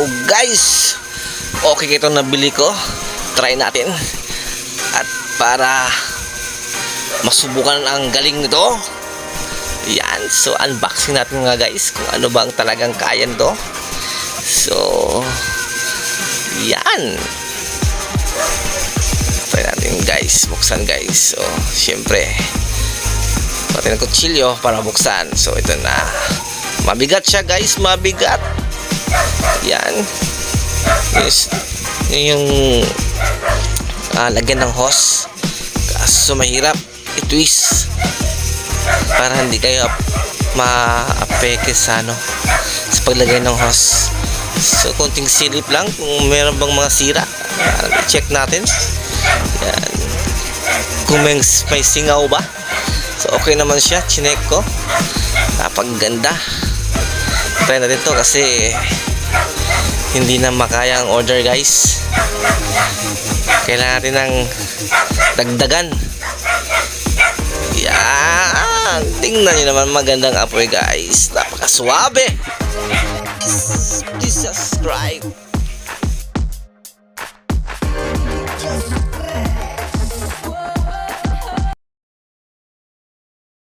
So guys, okay ito nabili ko. Try natin. At para masubukan ang galing nito, yan, so unboxing natin nga guys kung ano ba ang talagang kaya nito. So yan, try natin guys, buksan guys. So syempre pati ng kutsilyo para buksan. So ito na, mabigat siya guys, mabigat. Yan, yes, yung lagyan ng hose. So mahirap i-twist para hindi kayo ma-apeke sa sa paglagay ng hose. So konting silip lang kung meron bang mga sira. Check natin. Yan, kung may singaw ba. So okay naman siya, chinek ko. Napakaganda. Try natin to kasi hindi na makaya ang order guys. Kailangan natin ng dagdagan. Yan, tingnan nyo naman, magandang apoy guys. Napakaswabe. Please subscribe.